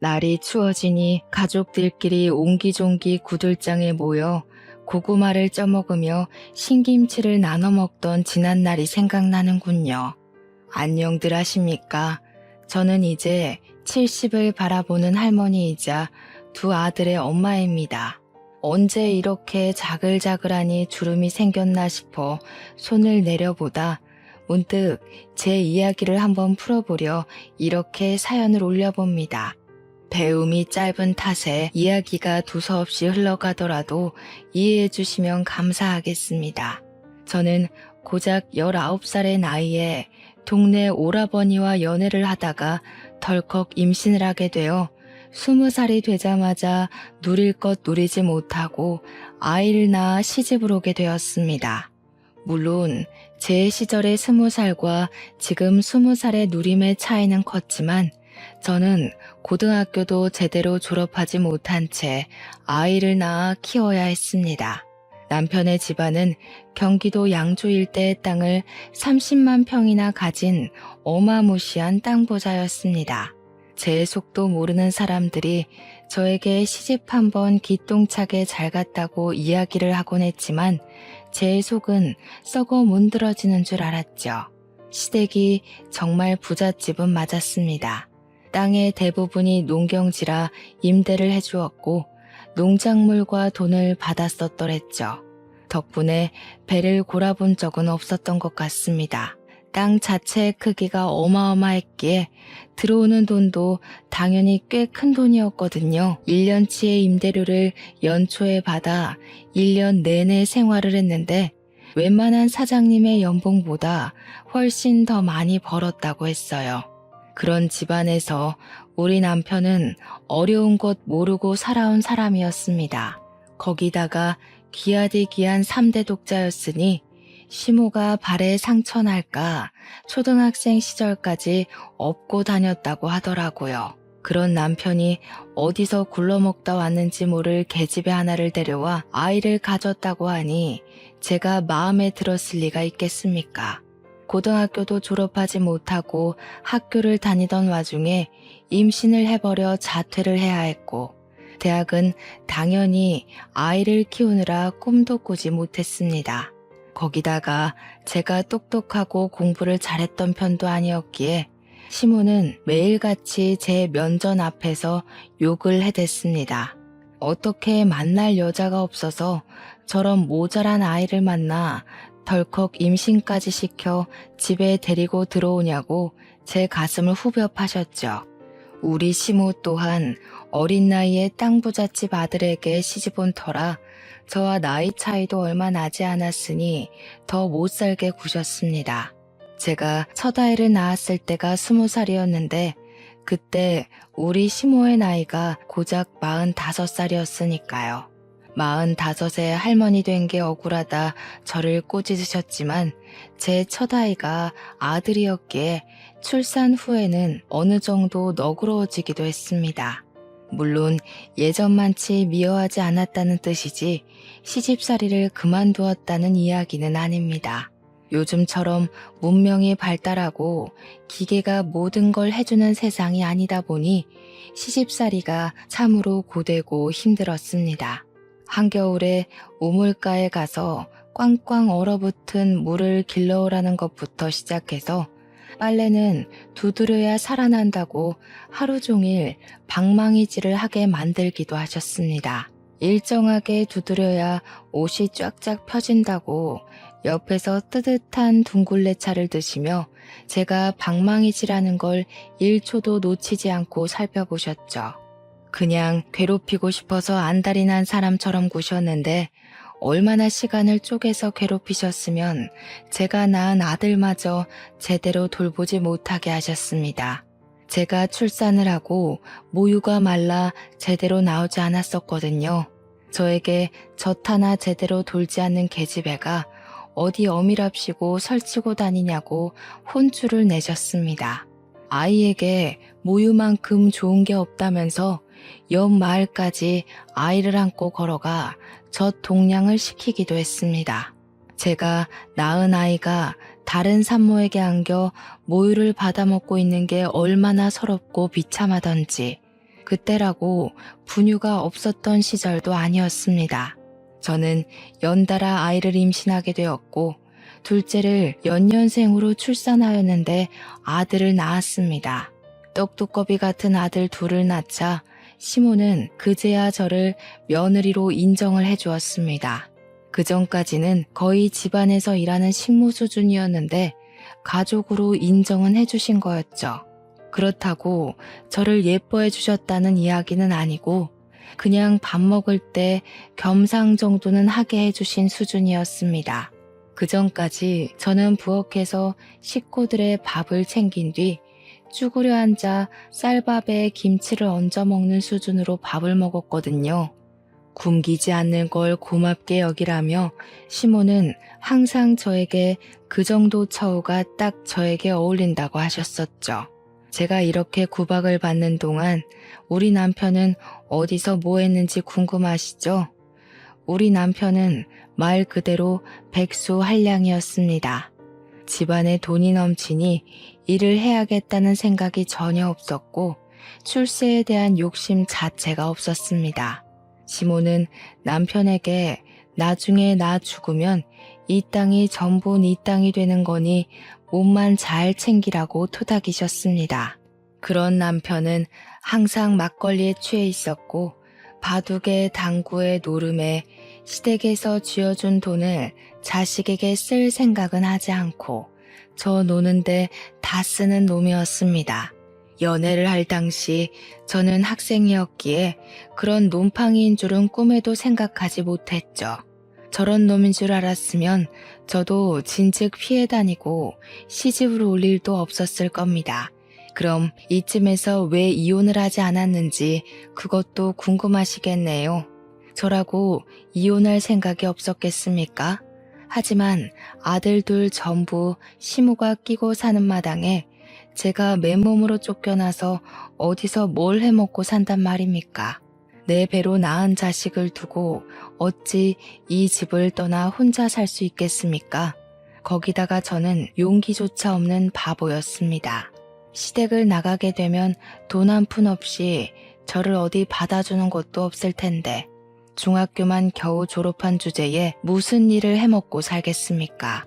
날이 추워지니 가족들끼리 옹기종기 구들장에 모여 고구마를 쪄먹으며 신김치를 나눠 먹던 지난 날이 생각나는군요. 안녕들 하십니까? 저는 이제 70을 바라보는 할머니이자 두 아들의 엄마입니다. 언제 이렇게 자글자글하니 주름이 생겼나 싶어 손을 내려보다 문득 제 이야기를 한번 풀어보려 이렇게 사연을 올려봅니다. 배움이 짧은 탓에 이야기가 두서없이 흘러가더라도 이해해 주시면 감사하겠습니다. 저는 고작 19살의 나이에 동네 오라버니와 연애를 하다가 덜컥 임신을 하게 되어 20살이 되자마자 누릴 것 누리지 못하고 아이를 낳아 시집을 오게 되었습니다. 물론 제 시절의 20살과 지금 20살의 누림의 차이는 컸지만 저는 고등학교도 제대로 졸업하지 못한 채 아이를 낳아 키워야 했습니다. 남편의 집안은 경기도 양주 일대의 땅을 30만 평이나 가진 어마무시한 땅 부자였습니다. 제 속도 모르는 사람들이 저에게 시집 한번 기똥차게 잘 갔다고 이야기를 하곤 했지만 제 속은 썩어 문드러지는 줄 알았죠. 시댁이 정말 부잣집은 맞았습니다. 땅의 대부분이 농경지라 임대를 해주었고 농작물과 돈을 받았었더랬죠. 덕분에 배를 골아본 적은 없었던 것 같습니다. 땅 자체의 크기가 어마어마했기에 들어오는 돈도 당연히 꽤 큰 돈이었거든요. 1년치의 임대료를 연초에 받아 1년 내내 생활을 했는데 웬만한 사장님의 연봉보다 훨씬 더 많이 벌었다고 했어요. 그런 집안에서 우리 남편은 어려운 것 모르고 살아온 사람이었습니다. 거기다가 귀하디귀한 3대 독자였으니 시모가 발에 상처 날까 초등학생 시절까지 업고 다녔다고 하더라고요. 그런 남편이 어디서 굴러먹다 왔는지 모를 계집애 하나를 데려와 아이를 가졌다고 하니 제가 마음에 들었을 리가 있겠습니까? 고등학교도 졸업하지 못하고 학교를 다니던 와중에 임신을 해버려 자퇴를 해야 했고 대학은 당연히 아이를 키우느라 꿈도 꾸지 못했습니다. 거기다가 제가 똑똑하고 공부를 잘했던 편도 아니었기에 시모는 매일같이 제 면전 앞에서 욕을 해댔습니다. 어떻게 만날 여자가 없어서 저런 모자란 아이를 만나 덜컥 임신까지 시켜 집에 데리고 들어오냐고 제 가슴을 후벼 파셨죠. 우리 시모 또한 어린 나이에 땅 부잣집 아들에게 시집 온 터라 저와 나이 차이도 얼마 나지 않았으니 더 못살게 구셨습니다. 제가 첫 아이를 낳았을 때가 20살이었는데 그때 우리 시모의 나이가 고작 45살이었으니까요. 45에 할머니 된 게 억울하다 저를 꼬집으셨지만 제 첫 아이가 아들이었기에 출산 후에는 어느 정도 너그러워지기도 했습니다. 물론 예전만치 미워하지 않았다는 뜻이지 시집살이를 그만두었다는 이야기는 아닙니다. 요즘처럼 문명이 발달하고 기계가 모든 걸 해주는 세상이 아니다 보니 시집살이가 참으로 고되고 힘들었습니다. 한겨울에 우물가에 가서 꽝꽝 얼어붙은 물을 길러오라는 것부터 시작해서 빨래는 두드려야 살아난다고 하루 종일 방망이질을 하게 만들기도 하셨습니다. 일정하게 두드려야 옷이 쫙쫙 펴진다고 옆에서 뜨뜻한 둥글레차를 드시며 제가 방망이질하는 걸 1초도 놓치지 않고 살펴보셨죠. 그냥 괴롭히고 싶어서 안달이 난 사람처럼 구셨는데 얼마나 시간을 쪼개서 괴롭히셨으면 제가 낳은 아들마저 제대로 돌보지 못하게 하셨습니다. 제가 출산을 하고 모유가 말라 제대로 나오지 않았었거든요. 저에게 젖 하나 제대로 돌지 않는 계집애가 어디 어미랍시고 설치고 다니냐고 혼쭐을 내셨습니다. 아이에게 모유만큼 좋은 게 없다면서 옆 마을까지 아이를 안고 걸어가 젖 동량을 시키기도 했습니다. 제가 낳은 아이가 다른 산모에게 안겨 모유를 받아먹고 있는 게 얼마나 서럽고 비참하던지 그때라고 분유가 없었던 시절도 아니었습니다. 저는 연달아 아이를 임신하게 되었고 둘째를 연년생으로 출산하였는데 아들을 낳았습니다. 떡두꺼비 같은 아들 둘을 낳자 시모는 그제야 저를 며느리로 인정을 해주었습니다. 그전까지는 거의 집안에서 일하는 식모 수준이었는데 가족으로 인정은 해주신 거였죠. 그렇다고 저를 예뻐해 주셨다는 이야기는 아니고 그냥 밥 먹을 때 겸상 정도는 하게 해주신 수준이었습니다. 그전까지 저는 부엌에서 식구들의 밥을 챙긴 뒤 쭈그려 앉아 쌀밥에 김치를 얹어 먹는 수준으로 밥을 먹었거든요. 굶기지 않는 걸 고맙게 여기라며 시모는 항상 저에게 그 정도 처우가 딱 저에게 어울린다고 하셨었죠. 제가 이렇게 구박을 받는 동안 우리 남편은 어디서 뭐 했는지 궁금하시죠? 우리 남편은 말 그대로 백수한량이었습니다. 집안에 돈이 넘치니 일을 해야겠다는 생각이 전혀 없었고 출세에 대한 욕심 자체가 없었습니다. 시모는 남편에게 나중에 나 죽으면 이 땅이 전부 네 땅이 되는 거니 몸만 잘 챙기라고 토닥이셨습니다. 그런 남편은 항상 막걸리에 취해 있었고 바둑에 당구에 노름에 시댁에서 쥐어준 돈을 자식에게 쓸 생각은 하지 않고 저 노는데 다 쓰는 놈이었습니다. 연애를 할 당시 저는 학생이었기에 그런 놈팡이인 줄은 꿈에도 생각하지 못했죠. 저런 놈인 줄 알았으면 저도 진즉 피해 다니고 시집을 올 일도 없었을 겁니다. 그럼 이쯤에서 왜 이혼을 하지 않았는지 그것도 궁금하시겠네요. 저라고 이혼할 생각이 없었겠습니까? 하지만 아들 둘 전부 시모가 끼고 사는 마당에 제가 맨몸으로 쫓겨나서 어디서 뭘 해먹고 산단 말입니까? 내 배로 낳은 자식을 두고 어찌 이 집을 떠나 혼자 살 수 있겠습니까? 거기다가 저는 용기조차 없는 바보였습니다. 시댁을 나가게 되면 돈 한 푼 없이 저를 어디 받아주는 곳도 없을 텐데 중학교만 겨우 졸업한 주제에 무슨 일을 해먹고 살겠습니까?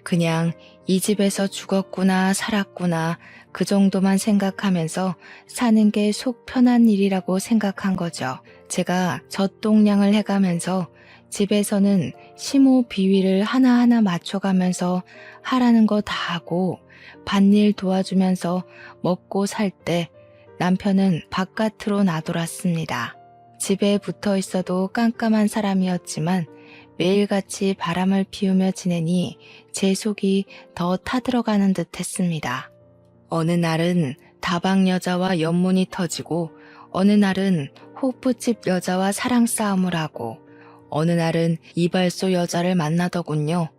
그냥 이 집에서 죽었구나 살았구나 그 정도만 생각하면서 사는 게 속 편한 일이라고 생각한 거죠. 제가 젖동량을 해가면서 집에서는 시모 비위를 하나하나 맞춰가면서 하라는 거 다 하고 밭일 도와주면서 먹고 살 때 남편은 바깥으로 나돌았습니다. 집에 붙어 있어도 깜깜한 사람이었지만 매일같이 바람을 피우며 지내니 제 속이 더 타들어가는 듯 했습니다. 어느 날은 다방 여자와 연문이 터지고 어느 날은 호프집 여자와 사랑 싸움을 하고 어느 날은 이발소 여자를 만나더군요.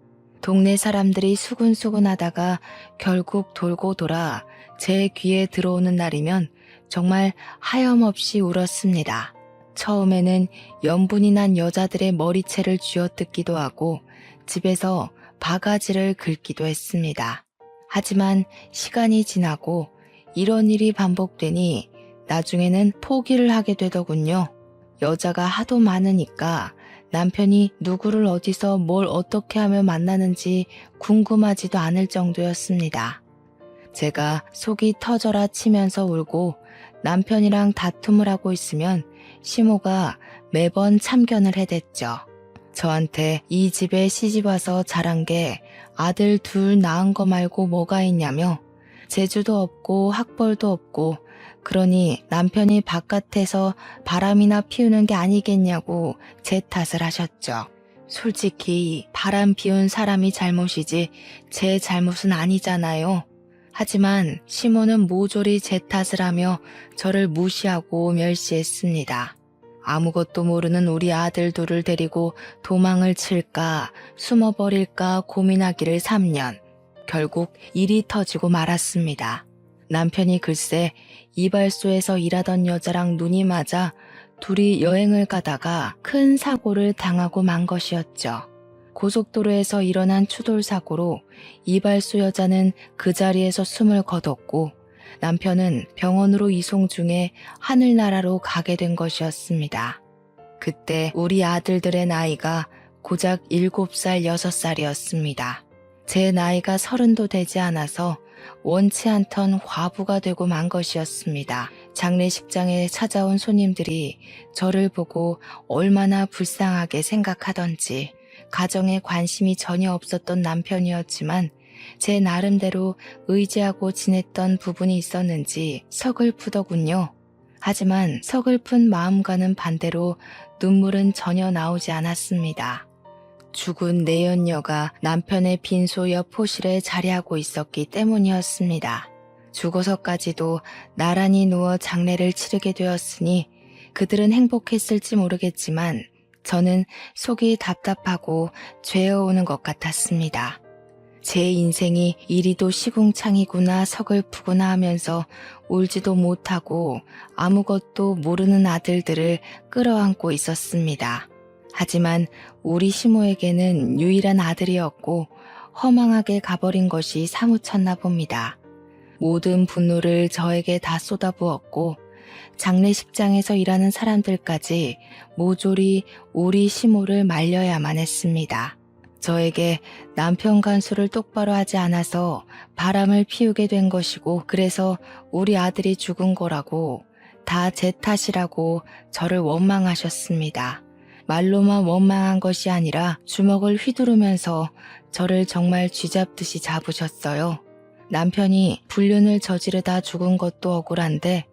동네 사람들이 수군수군 하다가 결국 돌고 돌아 제 귀에 들어오는 날이면 정말 하염없이 울었습니다. 처음에는 연분이 난 여자들의 머리채를 쥐어뜯기도 하고 집에서 바가지를 긁기도 했습니다. 하지만 시간이 지나고 이런 일이 반복되니 나중에는 포기를 하게 되더군요. 여자가 하도 많으니까 남편이 누구를 어디서 뭘 어떻게 하며 만나는지 궁금하지도 않을 정도였습니다. 제가 속이 터져라 치면서 울고 남편이랑 다툼을 하고 있으면 시모가 매번 참견을 해댔죠. 저한테 이 집에 시집와서 자란 게 아들 둘 낳은 거 말고 뭐가 있냐며 재주도 없고 학벌도 없고 그러니 남편이 바깥에서 바람이나 피우는 게 아니겠냐고 제 탓을 하셨죠. 솔직히 바람 피운 사람이 잘못이지 제 잘못은 아니잖아요. 하지만 시모는 모조리 제 탓을 하며 저를 무시하고 멸시했습니다. 아무것도 모르는 우리 아들 둘을 데리고 도망을 칠까 숨어버릴까 고민하기를 3년. 결국 일이 터지고 말았습니다. 남편이 글쎄 이발소에서 일하던 여자랑 눈이 맞아 둘이 여행을 가다가 큰 사고를 당하고 만 것이었죠. 고속도로에서 일어난 추돌 사고로 이발소 여자는 그 자리에서 숨을 거뒀고 남편은 병원으로 이송 중에 하늘나라로 가게 된 것이었습니다. 그때 우리 아들들의 나이가 고작 7살, 6살이었습니다. 제 나이가 30도 되지 않아서 원치 않던 과부가 되고 만 것이었습니다. 장례식장에 찾아온 손님들이 저를 보고 얼마나 불쌍하게 생각하던지 가정에 관심이 전혀 없었던 남편이었지만 제 나름대로 의지하고 지냈던 부분이 있었는지 서글프더군요. 하지만 서글픈 마음과는 반대로 눈물은 전혀 나오지 않았습니다. 죽은 내연녀가 남편의 빈소 옆 호실에 자리하고 있었기 때문이었습니다. 죽어서까지도 나란히 누워 장례를 치르게 되었으니 그들은 행복했을지 모르겠지만 저는 속이 답답하고 죄어오는 것 같았습니다. 제 인생이 이리도 시궁창이구나 서글프구나 하면서 울지도 못하고 아무것도 모르는 아들들을 끌어안고 있었습니다. 하지만 우리 시모에게는 유일한 아들이었고 허망하게 가버린 것이 사무쳤나 봅니다. 모든 분노를 저에게 다 쏟아부었고 장례식장에서 일하는 사람들까지 모조리 우리 시모를 말려야만 했습니다. 저에게 남편 간수를 똑바로 하지 않아서 바람을 피우게 된 것이고 그래서 우리 아들이 죽은 거라고 다 제 탓이라고 저를 원망하셨습니다. 말로만 원망한 것이 아니라 주먹을 휘두르면서 저를 정말 쥐잡듯이 잡으셨어요. 남편이 불륜을 저지르다 죽은 것도 억울한데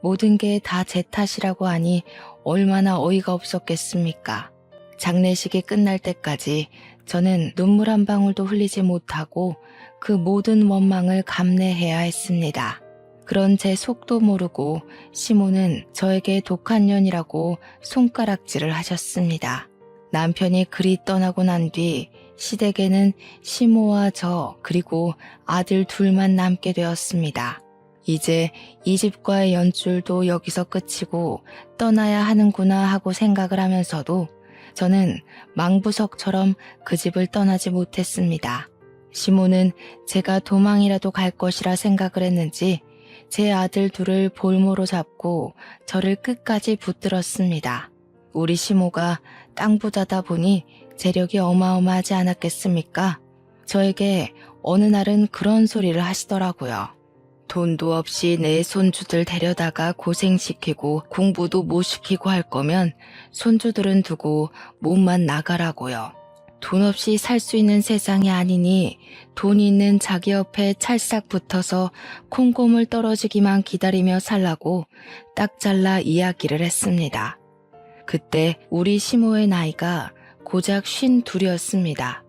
모든 게 다 제 탓이라고 하니 얼마나 어이가 없었겠습니까? 장례식이 끝날 때까지 저는 눈물 한 방울도 흘리지 못하고 그 모든 원망을 감내해야 했습니다. 그런 제 속도 모르고 시모는 저에게 독한 년이라고 손가락질을 하셨습니다. 남편이 그리 떠나고 난 뒤 시댁에는 시모와 저 그리고 아들 둘만 남게 되었습니다. 이제 이 집과의 연줄도 여기서 끝이고 떠나야 하는구나 하고 생각을 하면서도 저는 망부석처럼 그 집을 떠나지 못했습니다. 시모는 제가 도망이라도 갈 것이라 생각을 했는지 제 아들 둘을 볼모로 잡고 저를 끝까지 붙들었습니다. 우리 시모가 땅 부자다 보니 재력이 어마어마하지 않았겠습니까? 저에게 어느 날은 그런 소리를 하시더라고요. 돈도 없이 내 손주들 데려다가 고생시키고 공부도 못 시키고 할 거면 손주들은 두고 몸만 나가라고요. 돈 없이 살 수 있는 세상이 아니니 돈이 있는 자기 옆에 찰싹 붙어서 콩고물 떨어지기만 기다리며 살라고 딱 잘라 이야기를 했습니다. 그때 우리 시모의 나이가 고작 52이었습니다.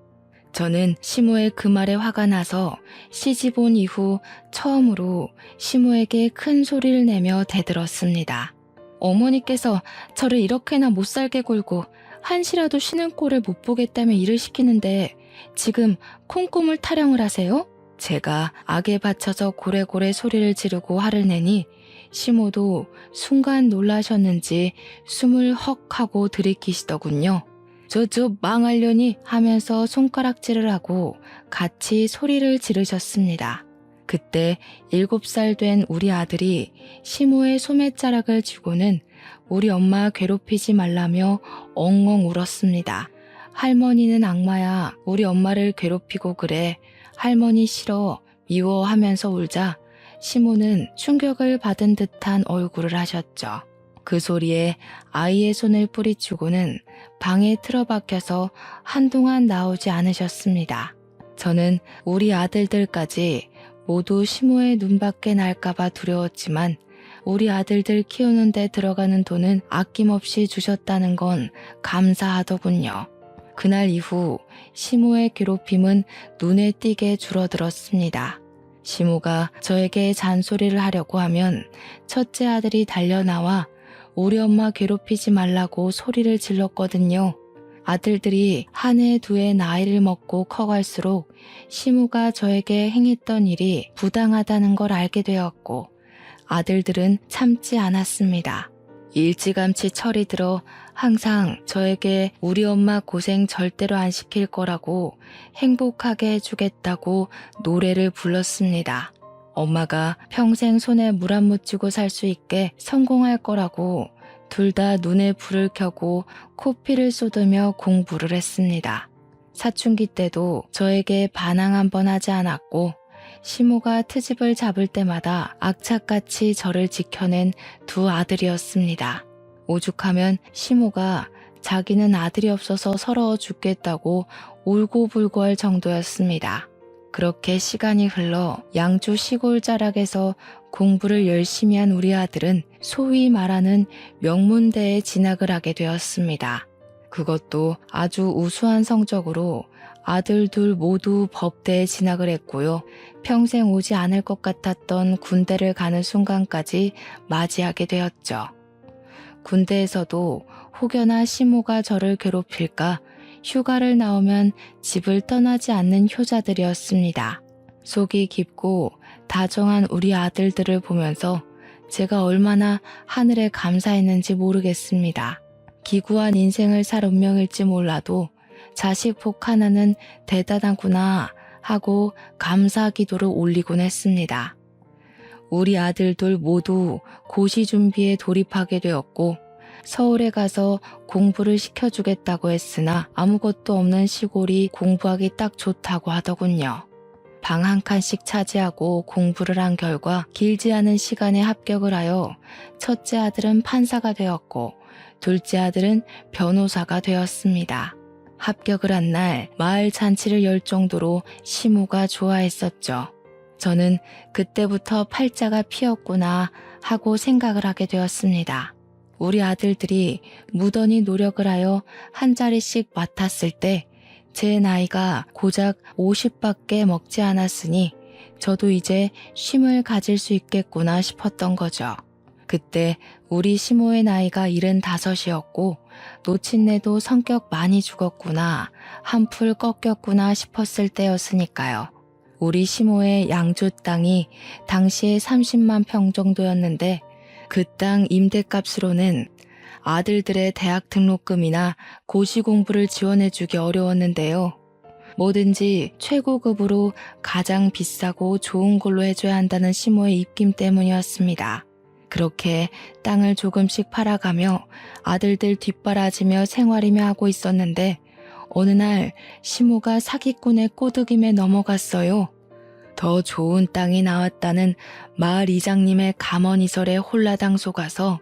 저는 시모의 그 말에 화가 나서 시집 온 이후 처음으로 시모에게 큰 소리를 내며 대들었습니다. 어머니께서 저를 이렇게나 못 살게 굴고 한시라도 쉬는 꼴을 못 보겠다며 일을 시키는데 지금 콩고물 타령을 하세요? 제가 악에 받쳐서 고래고래 소리를 지르고 화를 내니 시모도 순간 놀라셨는지 숨을 헉 하고 들이키시더군요. 저 망하려니 하면서 손가락질을 하고 같이 소리를 지르셨습니다. 그때 7살 된 우리 아들이 시모의 소매자락을 쥐고는 우리 엄마 괴롭히지 말라며 엉엉 울었습니다. 할머니는 악마야, 우리 엄마를 괴롭히고 그래. 할머니 싫어, 미워 하면서 울자 시모는 충격을 받은 듯한 얼굴을 하셨죠. 그 소리에 아이의 손을 뿌리치고는 방에 틀어박혀서 한동안 나오지 않으셨습니다. 저는 우리 아들들까지 모두 시모의 눈밖에 날까봐 두려웠지만 우리 아들들 키우는 데 들어가는 돈은 아낌없이 주셨다는 건 감사하더군요. 그날 이후 시모의 괴롭힘은 눈에 띄게 줄어들었습니다. 시모가 저에게 잔소리를 하려고 하면 첫째 아들이 달려나와 우리 엄마 괴롭히지 말라고 소리를 질렀거든요. 아들들이 한 해 두 해 나이를 먹고 커갈수록 시모가 저에게 행했던 일이 부당하다는 걸 알게 되었고 아들들은 참지 않았습니다. 일찌감치 철이 들어 항상 저에게 우리 엄마 고생 절대로 안 시킬 거라고 행복하게 해주겠다고 노래를 불렀습니다. 엄마가 평생 손에 물 안 묻히고 살 수 있게 성공할 거라고 둘 다 눈에 불을 켜고 코피를 쏟으며 공부를 했습니다. 사춘기 때도 저에게 반항 한 번 하지 않았고 시모가 트집을 잡을 때마다 악착같이 저를 지켜낸 두 아들이었습니다. 오죽하면 시모가 자기는 아들이 없어서 서러워 죽겠다고 울고불고 할 정도였습니다. 그렇게 시간이 흘러 양주 시골 자락에서 공부를 열심히 한 우리 아들은 소위 말하는 명문대에 진학을 하게 되었습니다. 그것도 아주 우수한 성적으로 아들 둘 모두 법대에 진학을 했고요. 평생 오지 않을 것 같았던 군대를 가는 순간까지 맞이하게 되었죠. 군대에서도 혹여나 시모가 저를 괴롭힐까 휴가를 나오면 집을 떠나지 않는 효자들이었습니다. 속이 깊고 다정한 우리 아들들을 보면서 제가 얼마나 하늘에 감사했는지 모르겠습니다. 기구한 인생을 살 운명일지 몰라도 자식 복 하나는 대단하구나 하고 감사 기도를 올리곤 했습니다. 우리 아들들 모두 고시 준비에 돌입하게 되었고 서울에 가서 공부를 시켜주겠다고 했으나 아무것도 없는 시골이 공부하기 딱 좋다고 하더군요. 방 한 칸씩 차지하고 공부를 한 결과 길지 않은 시간에 합격을 하여 첫째 아들은 판사가 되었고 둘째 아들은 변호사가 되었습니다. 합격을 한 날 마을 잔치를 열 정도로 시모가 좋아했었죠. 저는 그때부터 팔자가 피었구나 하고 생각을 하게 되었습니다. 우리 아들들이 무던히 노력을 하여 한 자리씩 맡았을 때 제 나이가 고작 50밖에 먹지 않았으니 저도 이제 쉼을 가질 수 있겠구나 싶었던 거죠. 그때 우리 시모의 나이가 75이었고 노친네도 성격 많이 죽었구나, 한풀 꺾였구나 싶었을 때였으니까요. 우리 시모의 양주 땅이 당시에 30만 평 정도였는데 그 땅 임대값으로는 아들들의 대학 등록금이나 고시 공부를 지원해주기 어려웠는데요. 뭐든지 최고급으로 가장 비싸고 좋은 걸로 해줘야 한다는 시모의 입김 때문이었습니다. 그렇게 땅을 조금씩 팔아가며 아들들 뒷바라지며 생활이며 하고 있었는데 어느 날 시모가 사기꾼의 꼬드김에 넘어갔어요. 더 좋은 땅이 나왔다는 마을 이장님의 감언이설에 홀라당 속아서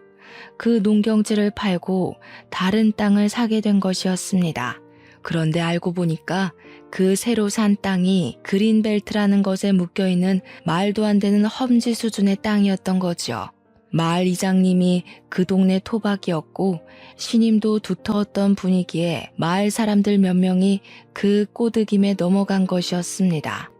그 농경지를 팔고 다른 땅을 사게 된 것이었습니다. 그런데 알고 보니까 그 새로 산 땅이 그린벨트라는 것에 묶여있는 말도 안 되는 험지 수준의 땅이었던 거죠. 마을 이장님이 그 동네 토박이었고 신임도 두터웠던 분위기에 마을 사람들 몇 명이 그 꼬드김에 넘어간 것이었습니다.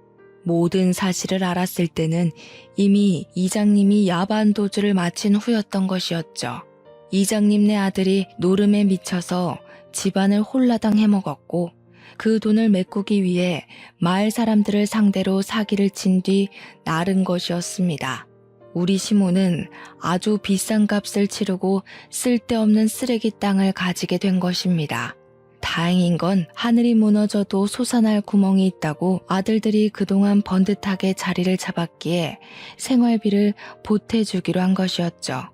모든 사실을 알았을 때는 이미 이장님이 야반 도주를 마친 후였던 것이었죠. 이장님네 아들이 노름에 미쳐서 집안을 홀라당 해먹었고 그 돈을 메꾸기 위해 마을 사람들을 상대로 사기를 친 뒤 나른 것이었습니다. 우리 시모는 아주 비싼 값을 치르고 쓸데없는 쓰레기 땅을 가지게 된 것입니다. 다행인 건 하늘이 무너져도 솟아날 구멍이 있다고 아들들이 그동안 번듯하게 자리를 잡았기에 생활비를 보태주기로 한 것이었죠.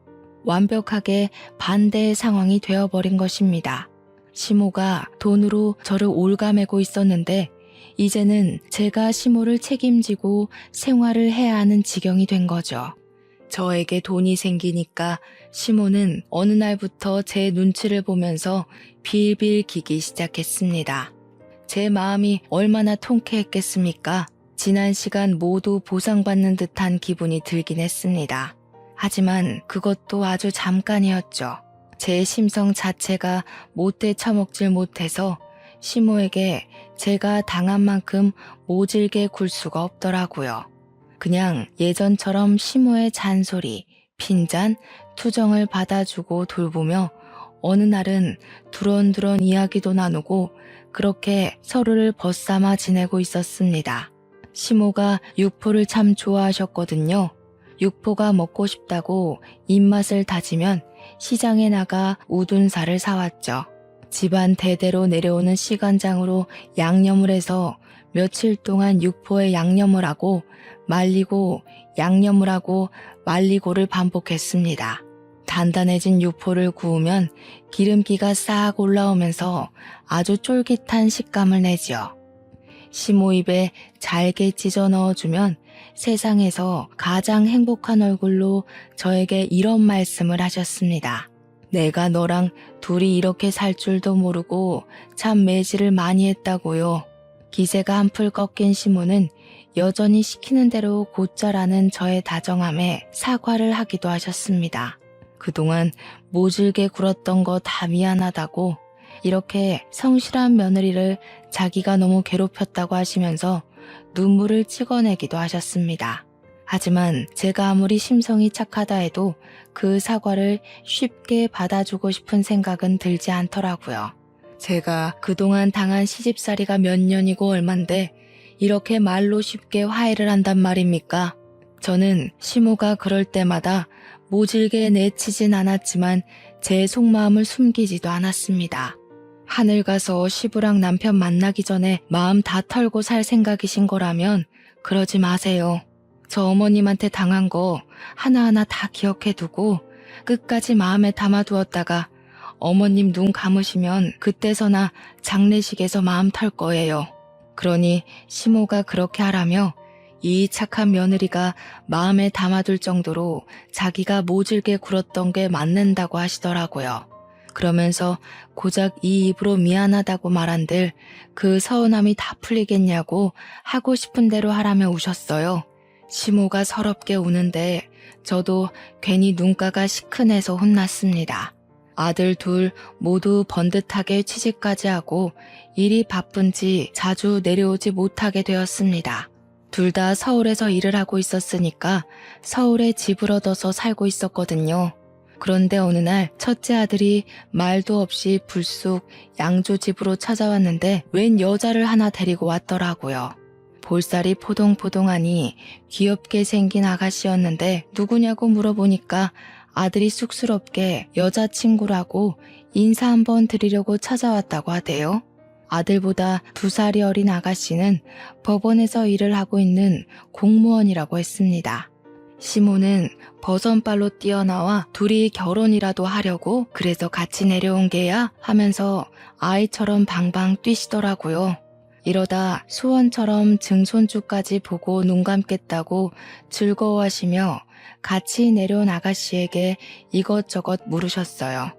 완벽하게 반대의 상황이 되어버린 것입니다. 시모가 돈으로 저를 올가매고 있었는데 이제는 제가 시모를 책임지고 생활을 해야 하는 지경이 된 거죠. 저에게 돈이 생기니까 시모는 어느 날부터 제 눈치를 보면서 빌빌 기기 시작했습니다. 제 마음이 얼마나 통쾌했겠습니까? 지난 시간 모두 보상받는 듯한 기분이 들긴 했습니다. 하지만 그것도 아주 잠깐이었죠. 제 심성 자체가 못돼 처먹질 못해서 시모에게 제가 당한 만큼 모질게 굴 수가 없더라고요. 그냥 예전처럼 시모의 잔소리, 핀잔, 투정을 받아주고 돌보며 어느 날은 두런두런 이야기도 나누고 그렇게 서로를 벗삼아 지내고 있었습니다. 시모가 육포를 참 좋아하셨거든요. 육포가 먹고 싶다고 입맛을 다지면 시장에 나가 우둔살을 사왔죠. 집안 대대로 내려오는 시간장으로 양념을 해서 며칠 동안 육포에 양념을 하고 말리고 양념을 하고 말리고를 반복했습니다. 단단해진 육포를 구우면 기름기가 싹 올라오면서 아주 쫄깃한 식감을 내지요. 시모 입에 잘게 찢어 넣어주면 세상에서 가장 행복한 얼굴로 저에게 이런 말씀을 하셨습니다. 내가 너랑 둘이 이렇게 살 줄도 모르고 참 매질을 많이 했다고요. 기세가 한풀 꺾인 시모는 여전히 시키는 대로 곧잘하는 저의 다정함에 사과를 하기도 하셨습니다. 그동안 모질게 굴었던 거 다 미안하다고 이렇게 성실한 며느리를 자기가 너무 괴롭혔다고 하시면서 눈물을 찍어내기도 하셨습니다. 하지만 제가 아무리 심성이 착하다 해도 그 사과를 쉽게 받아주고 싶은 생각은 들지 않더라고요. 제가 그동안 당한 시집살이가 몇 년이고 얼만데 이렇게 말로 쉽게 화해를 한단 말입니까? 저는 시모가 그럴 때마다 모질게 내치진 않았지만 제 속마음을 숨기지도 않았습니다. 하늘 가서 시부랑 남편 만나기 전에 마음 다 털고 살 생각이신 거라면 그러지 마세요. 저 어머님한테 당한 거 하나하나 다 기억해두고 끝까지 마음에 담아두었다가 어머님 눈 감으시면 그때서나 장례식에서 마음 털 거예요. 그러니 시모가 그렇게 하라며 이 착한 며느리가 마음에 담아둘 정도로 자기가 모질게 굴었던 게 맞는다고 하시더라고요. 그러면서 고작 이 입으로 미안하다고 말한들 그 서운함이 다 풀리겠냐고 하고 싶은 대로 하라며 우셨어요. 시모가 서럽게 우는데 저도 괜히 눈가가 시큰해서 혼났습니다. 아들 둘 모두 번듯하게 취직까지 하고 일이 바쁜지 자주 내려오지 못하게 되었습니다. 둘 다 서울에서 일을 하고 있었으니까 서울에 집을 얻어서 살고 있었거든요. 그런데 어느 날 첫째 아들이 말도 없이 불쑥 양조집으로 찾아왔는데 웬 여자를 하나 데리고 왔더라고요. 볼살이 포동포동하니 귀엽게 생긴 아가씨였는데 누구냐고 물어보니까 아들이 쑥스럽게 여자친구라고 인사 한번 드리려고 찾아왔다고 하대요. 아들보다 2살이 어린 아가씨는 법원에서 일을 하고 있는 공무원이라고 했습니다. 시모는 버선발로 뛰어나와 둘이 결혼이라도 하려고 그래서 같이 내려온 게야 하면서 아이처럼 방방 뛰시더라고요. 이러다 소원처럼 증손주까지 보고 눈 감겠다고 즐거워하시며 같이 내려온 아가씨에게 이것저것 물으셨어요.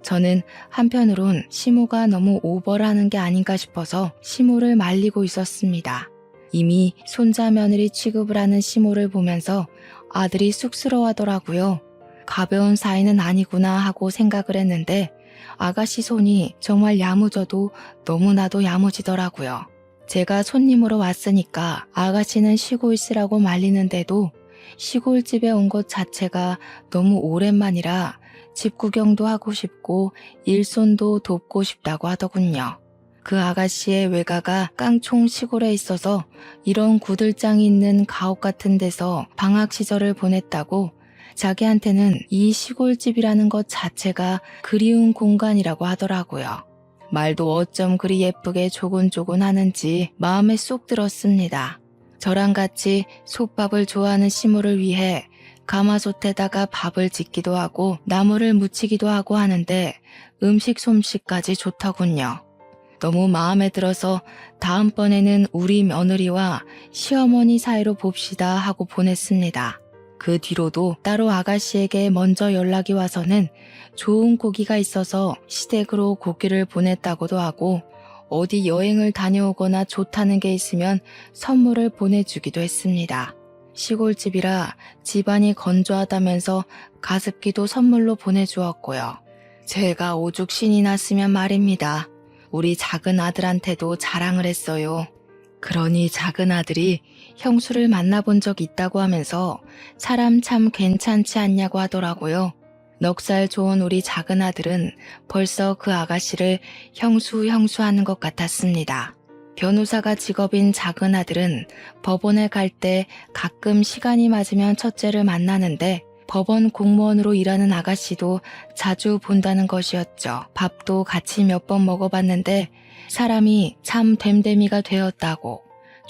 저는 한편으론 시모가 너무 오버를 하는 게 아닌가 싶어서 시모를 말리고 있었습니다. 이미 손자 며느리 취급을 하는 시모를 보면서 아들이 쑥스러워하더라고요. 가벼운 사이는 아니구나 하고 생각을 했는데 아가씨 손이 정말 야무져도 너무나도 야무지더라고요. 제가 손님으로 왔으니까 아가씨는 쉬고 있으라고 말리는데도 시골집에 온 것 자체가 너무 오랜만이라 집 구경도 하고 싶고 일손도 돕고 싶다고 하더군요. 그 아가씨의 외가가 깡총 시골에 있어서 이런 구들장이 있는 가옥 같은 데서 방학 시절을 보냈다고 자기한테는 이 시골집이라는 것 자체가 그리운 공간이라고 하더라고요. 말도 어쩜 그리 예쁘게 조곤조곤 하는지 마음에 쏙 들었습니다. 저랑 같이 솥밥을 좋아하는 시모를 위해 가마솥에다가 밥을 짓기도 하고 나물을 무치기도 하고 하는데 음식 솜씨까지 좋더군요. 너무 마음에 들어서 다음번에는 우리 며느리와 시어머니 사이로 봅시다 하고 보냈습니다. 그 뒤로도 따로 아가씨에게 먼저 연락이 와서는 좋은 고기가 있어서 시댁으로 고기를 보냈다고도 하고 어디 여행을 다녀오거나 좋다는 게 있으면 선물을 보내주기도 했습니다. 시골집이라 집안이 건조하다면서 가습기도 선물로 보내주었고요. 제가 오죽 신이 났으면 말입니다. 우리 작은 아들한테도 자랑을 했어요. 그러니 작은 아들이 형수를 만나본 적 있다고 하면서 사람 참 괜찮지 않냐고 하더라고요. 넉살 좋은 우리 작은 아들은 벌써 그 아가씨를 형수 하는 것 같았습니다. 변호사가 직업인 작은 아들은 법원에 갈 때 가끔 시간이 맞으면 첫째를 만나는데 법원 공무원으로 일하는 아가씨도 자주 본다는 것이었죠. 밥도 같이 몇 번 먹어봤는데 사람이 참 됨됨이가 되었다고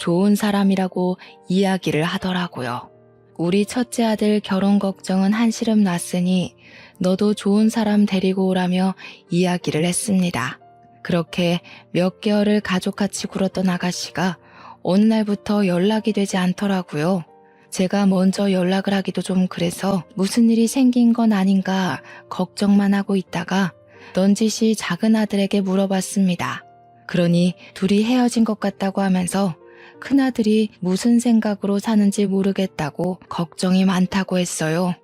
좋은 사람이라고 이야기를 하더라고요. 우리 첫째 아들 결혼 걱정은 한시름 났으니 너도 좋은 사람 데리고 오라며 이야기를 했습니다. 그렇게 몇 개월을 가족같이 굴었던 아가씨가 어느 날부터 연락이 되지 않더라고요. 제가 먼저 연락을 하기도 좀 그래서 무슨 일이 생긴 건 아닌가 걱정만 하고 있다가 넌지시 작은 아들에게 물어봤습니다. 그러니 둘이 헤어진 것 같다고 하면서 큰아들이 무슨 생각으로 사는지 모르겠다고 걱정이 많다고 했어요.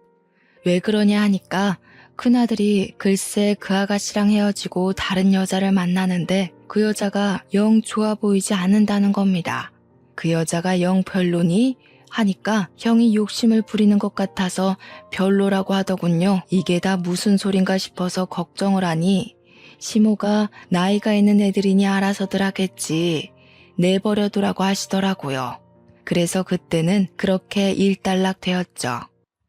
왜 그러냐 하니까 큰아들이 글쎄 그 아가씨랑 헤어지고 다른 여자를 만나는데 그 여자가 영 좋아 보이지 않는다는 겁니다. 그 여자가 영 별로니? 하니까 형이 욕심을 부리는 것 같아서 별로라고 하더군요. 이게 다 무슨 소린가 싶어서 걱정을 하니 시모가 나이가 있는 애들이니 알아서들 하겠지. 내버려두라고 하시더라고요. 그래서 그때는 그렇게 일단락 되었죠.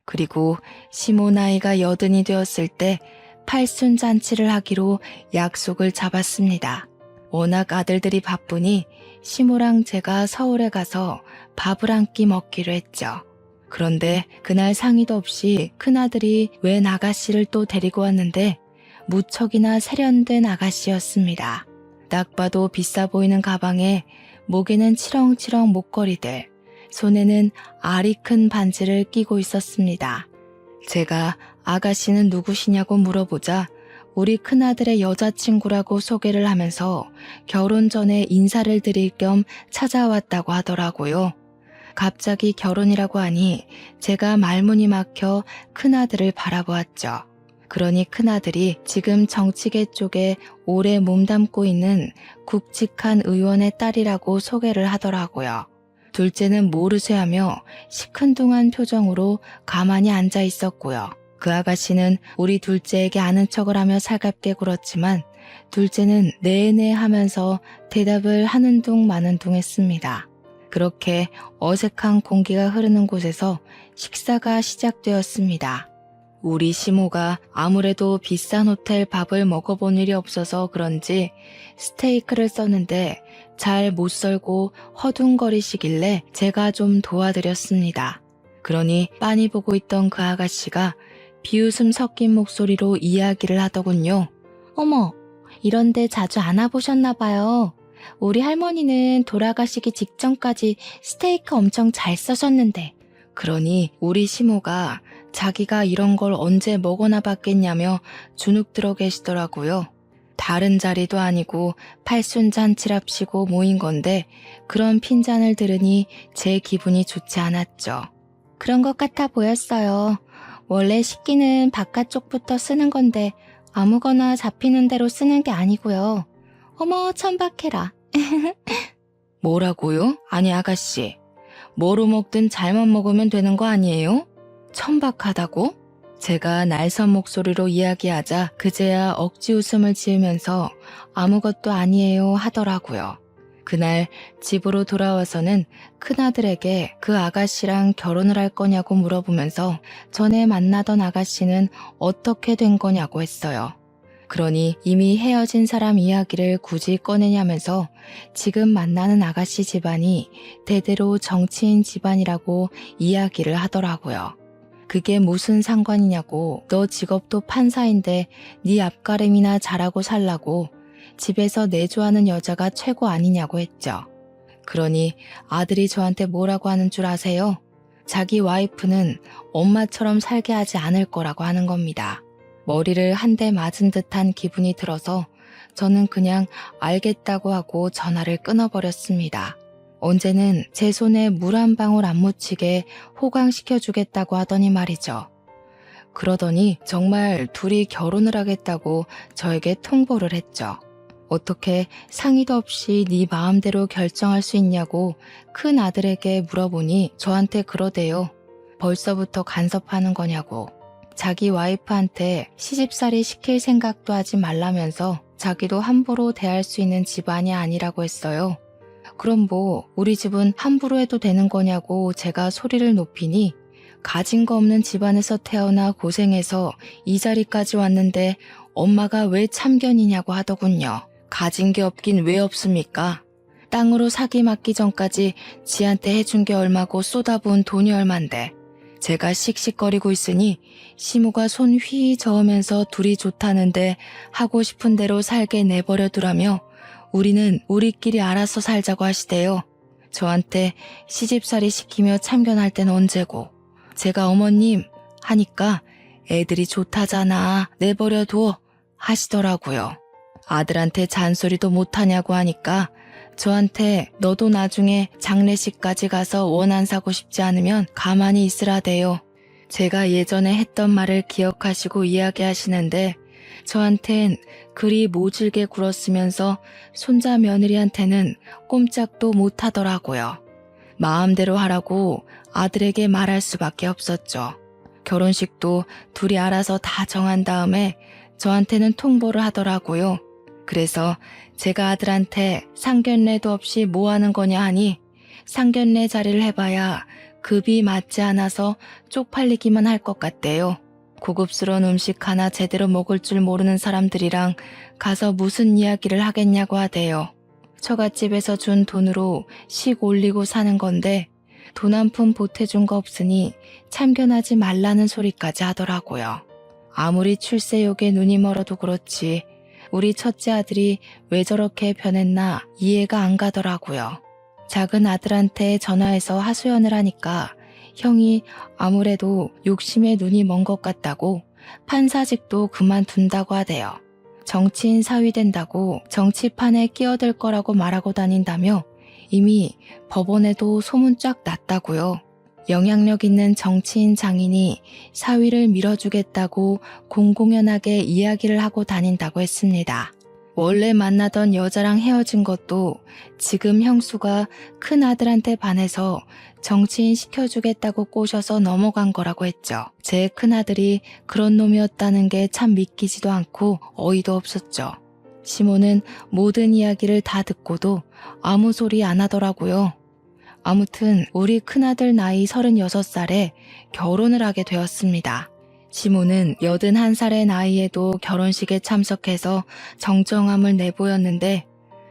그리고 시모 나이가 80이 되었을 때 팔순 잔치를 하기로 약속을 잡았습니다. 워낙 아들들이 바쁘니 시모랑 제가 서울에 가서 밥을 한 끼 먹기로 했죠. 그런데 그날 상의도 없이 큰아들이 웬 아가씨를 또 데리고 왔는데 무척이나 세련된 아가씨였습니다. 딱 봐도 비싸 보이는 가방에 목에는 치렁치렁 목걸이들, 손에는 알이 큰 반지를 끼고 있었습니다. 제가 아가씨는 누구시냐고 물어보자 우리 큰아들의 여자친구라고 소개를 하면서 결혼 전에 인사를 드릴 겸 찾아왔다고 하더라고요. 갑자기 결혼이라고 하니 제가 말문이 막혀 큰아들을 바라보았죠. 그러니 큰아들이 지금 정치계 쪽에 오래 몸담고 있는 굵직한 의원의 딸이라고 소개를 하더라고요. 둘째는 모르쇠하며 시큰둥한 표정으로 가만히 앉아 있었고요. 그 아가씨는 우리 둘째에게 아는 척을 하며 살갑게 굴었지만 둘째는 네네 하면서 대답을 하는 둥 마는 둥 했습니다. 그렇게 어색한 공기가 흐르는 곳에서 식사가 시작되었습니다. 우리 시모가 아무래도 비싼 호텔 밥을 먹어본 일이 없어서 그런지 스테이크를 썼는데 잘 못 썰고 허둥거리시길래 제가 좀 도와드렸습니다. 그러니 빤히 보고 있던 그 아가씨가 비웃음 섞인 목소리로 이야기를 하더군요. 어머, 이런데 자주 안 와보셨나 봐요. 우리 할머니는 돌아가시기 직전까지 스테이크 엄청 잘 써셨는데. 그러니 우리 시모가 자기가 이런 걸 언제 먹어나 봤겠냐며 주눅 들어 계시더라고요. 다른 자리도 아니고 팔순잔치랍시고 모인 건데 그런 핀잔을 들으니 제 기분이 좋지 않았죠. 그런 것 같아 보였어요. 원래 식기는 바깥쪽부터 쓰는 건데 아무거나 잡히는 대로 쓰는 게 아니고요. 어머, 천박해라. 뭐라고요? 아니 아가씨, 뭐로 먹든 잘만 먹으면 되는 거 아니에요? 천박하다고? 제가 날선 목소리로 이야기하자 그제야 억지 웃음을 지으면서 아무것도 아니에요 하더라고요. 그날 집으로 돌아와서는 큰아들에게 그 아가씨랑 결혼을 할 거냐고 물어보면서 전에 만나던 아가씨는 어떻게 된 거냐고 했어요. 그러니 이미 헤어진 사람 이야기를 굳이 꺼내냐면서 지금 만나는 아가씨 집안이 대대로 정치인 집안이라고 이야기를 하더라고요. 그게 무슨 상관이냐고, 너 직업도 판사인데 네 앞가림이나 잘하고 살라고 집에서 내조하는 여자가 최고 아니냐고 했죠. 그러니 아들이 저한테 뭐라고 하는 줄 아세요? 자기 와이프는 엄마처럼 살게 하지 않을 거라고 하는 겁니다. 머리를 한 대 맞은 듯한 기분이 들어서 저는 그냥 알겠다고 하고 전화를 끊어버렸습니다. 언제는 제 손에 물 한 방울 안 묻히게 호강시켜주겠다고 하더니 말이죠. 그러더니 정말 둘이 결혼을 하겠다고 저에게 통보를 했죠. 어떻게 상의도 없이 네 마음대로 결정할 수 있냐고 큰 아들에게 물어보니 저한테 그러대요. 벌써부터 간섭하는 거냐고. 자기 와이프한테 시집살이 시킬 생각도 하지 말라면서 자기도 함부로 대할 수 있는 집안이 아니라고 했어요. 그럼 뭐 우리 집은 함부로 해도 되는 거냐고 제가 소리를 높이니 가진 거 없는 집안에서 태어나 고생해서 이 자리까지 왔는데 엄마가 왜 참견이냐고 하더군요. 가진 게 없긴 왜 없습니까? 땅으로 사기 맞기 전까지 지한테 해준 게 얼마고 쏟아부은 돈이 얼만데. 제가 씩씩거리고 있으니 시모가 손 휘 저으면서 둘이 좋다는데 하고 싶은 대로 살게 내버려 두라며 우리는 우리끼리 알아서 살자고 하시대요. 저한테 시집살이 시키며 참견할 땐 언제고. 제가 어머님 하니까 애들이 좋다잖아 내버려 둬 하시더라고요. 아들한테 잔소리도 못하냐고 하니까 저한테 너도 나중에 장례식까지 가서 원 안 사고 싶지 않으면 가만히 있으라대요. 제가 예전에 했던 말을 기억하시고 이야기하시는데 저한텐 그리 모질게 굴었으면서 손자 며느리한테는 꼼짝도 못하더라고요. 마음대로 하라고 아들에게 말할 수밖에 없었죠. 결혼식도 둘이 알아서 다 정한 다음에 저한테는 통보를 하더라고요. 그래서 제가 아들한테 상견례도 없이 뭐 하는 거냐 하니 상견례 자리를 해봐야 급이 맞지 않아서 쪽팔리기만 할 것 같대요. 고급스러운 음식 하나 제대로 먹을 줄 모르는 사람들이랑 가서 무슨 이야기를 하겠냐고 하대요. 처갓집에서 준 돈으로 식 올리고 사는 건데 돈 한 푼 보태준 거 없으니 참견하지 말라는 소리까지 하더라고요. 아무리 출세욕에 눈이 멀어도 그렇지 우리 첫째 아들이 왜 저렇게 변했나 이해가 안 가더라고요. 작은 아들한테 전화해서 하소연을 하니까 형이 아무래도 욕심에 눈이 먼 것 같다고 판사직도 그만둔다고 하대요. 정치인 사위 된다고 정치판에 끼어들 거라고 말하고 다닌다며 이미 법원에도 소문 쫙 났다고요. 영향력 있는 정치인 장인이 사위를 밀어주겠다고 공공연하게 이야기를 하고 다닌다고 했습니다. 원래 만나던 여자랑 헤어진 것도 지금 형수가 큰아들한테 반해서 정치인 시켜주겠다고 꼬셔서 넘어간 거라고 했죠. 제 큰아들이 그런 놈이었다는 게 참 믿기지도 않고 어이도 없었죠. 시모는 모든 이야기를 다 듣고도 아무 소리 안 하더라고요. 아무튼 우리 큰아들 나이 36살에 결혼을 하게 되었습니다. 시모는 81살의 나이에도 결혼식에 참석해서 정정함을 내보였는데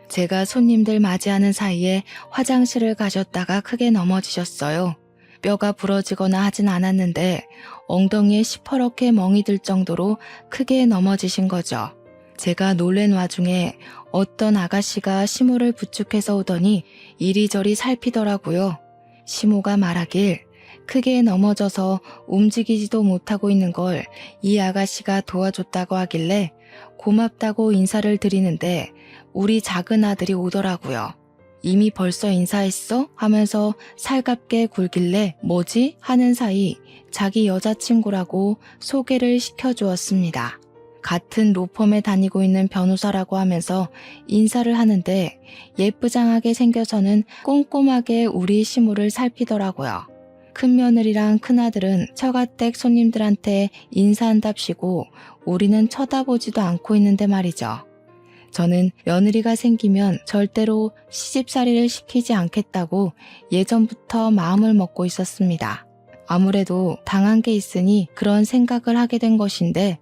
제가 손님들 맞이하는 사이에 화장실을 가셨다가 크게 넘어지셨어요. 뼈가 부러지거나 하진 않았는데 엉덩이에 시퍼렇게 멍이 들 정도로 크게 넘어지신 거죠. 제가 놀란 와중에 어떤 아가씨가 시모를 부축해서 오더니 이리저리 살피더라고요. 시모가 말하길 크게 넘어져서 움직이지도 못하고 있는 걸 이 아가씨가 도와줬다고 하길래 고맙다고 인사를 드리는데 우리 작은 아들이 오더라고요. 이미 벌써 인사했어? 하면서 살갑게 굴길래 뭐지? 하는 사이 자기 여자친구라고 소개를 시켜주었습니다. 같은 로펌에 다니고 있는 변호사라고 하면서 인사를 하는데 예쁘장하게 생겨서는 꼼꼼하게 우리 시모를 살피더라고요. 큰며느리랑 큰아들은 처가댁 손님들한테 인사한답시고 우리는 쳐다보지도 않고 있는데 말이죠. 저는 며느리가 생기면 절대로 시집살이를 시키지 않겠다고 예전부터 마음을 먹고 있었습니다. 아무래도 당한 게 있으니 그런 생각을 하게 된 것인데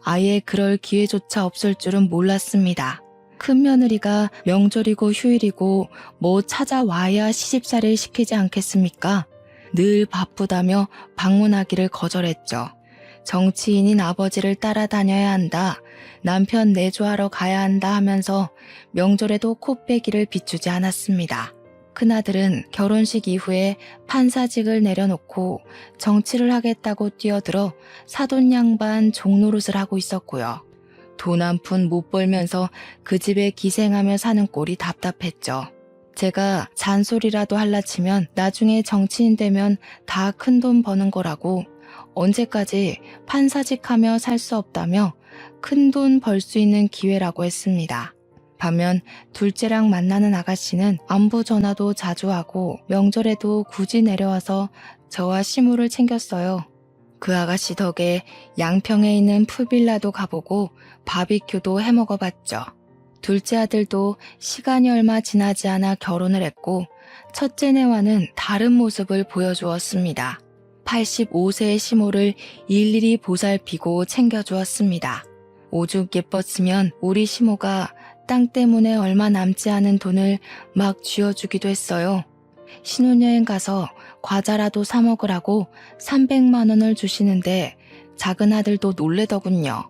아예 그럴 기회조차 없을 줄은 몰랐습니다. 큰며느리가 명절이고 휴일이고 뭐 찾아와야 시집살이를 시키지 않겠습니까? 늘 바쁘다며 방문하기를 거절했죠. 정치인인 아버지를 따라다녀야 한다. 남편 내조하러 가야 한다 하면서 명절에도 코빼기를 비추지 않았습니다. 큰아들은 결혼식 이후에 판사직을 내려놓고 정치를 하겠다고 뛰어들어 사돈 양반 종노릇을 하고 있었고요. 돈 한 푼 못 벌면서 그 집에 기생하며 사는 꼴이 답답했죠. 제가 잔소리라도 할라 치면 나중에 정치인 되면 다 큰돈 버는 거라고 언제까지 판사직하며 살 수 없다며 큰돈 벌 수 있는 기회라고 했습니다. 반면 둘째랑 만나는 아가씨는 안부 전화도 자주 하고 명절에도 굳이 내려와서 저와 시무를 챙겼어요. 그 아가씨 덕에 양평에 있는 푸빌라도 가보고 바비큐도 해먹어봤죠. 둘째 아들도 시간이 얼마 지나지 않아 결혼을 했고 첫째네와는 다른 모습을 보여주었습니다. 85세의 시모를 일일이 보살피고 챙겨주었습니다. 오죽 예뻤으면 우리 시모가 땅 때문에 얼마 남지 않은 돈을 막 쥐어주기도 했어요. 신혼여행 가서 과자라도 사 먹으라고 300만 원을 주시는데 작은 아들도 놀래더군요.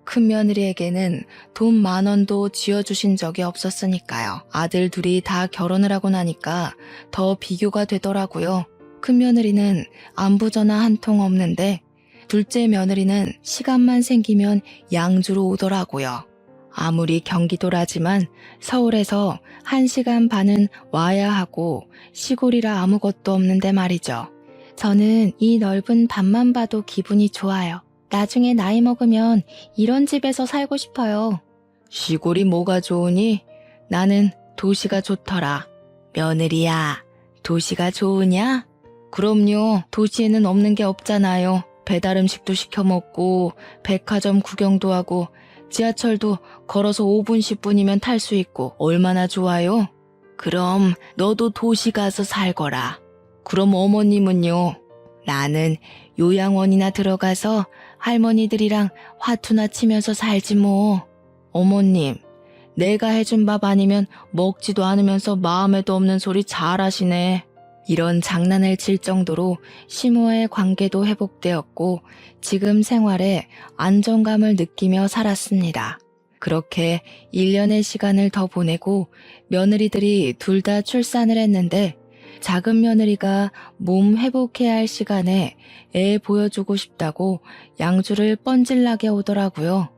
큰 며느리에게는 돈 10,000원도 쥐어주신 적이 없었으니까요. 아들 둘이 다 결혼을 하고 나니까 더 비교가 되더라고요. 큰 며느리는 안부 전화 한 통 없는데 둘째 며느리는 시간만 생기면 양주로 오더라고요. 아무리 경기도라지만 서울에서 1시간 반은 와야 하고 시골이라 아무것도 없는데 말이죠. 저는 이 넓은 밭만 봐도 기분이 좋아요. 나중에 나이 먹으면 이런 집에서 살고 싶어요. 시골이 뭐가 좋으니? 나는 도시가 좋더라. 며느리야, 도시가 좋으냐? 그럼요. 도시에는 없는 게 없잖아요. 배달 음식도 시켜 먹고 백화점 구경도 하고 지하철도 걸어서 5분 10분이면 탈 수 있고 얼마나 좋아요? 그럼 너도 도시 가서 살거라. 그럼 어머님은요? 나는 요양원이나 들어가서 할머니들이랑 화투나 치면서 살지 뭐. 어머님, 내가 해준 밥 아니면 먹지도 않으면서 마음에도 없는 소리 잘하시네. 이런 장난을 칠 정도로 시모와의 관계도 회복되었고 지금 생활에 안정감을 느끼며 살았습니다. 그렇게 1년의 시간을 더 보내고 며느리들이 둘 다 출산을 했는데 작은 며느리가 몸 회복해야 할 시간에 애 보여주고 싶다고 양주를 뻔질나게 오더라고요.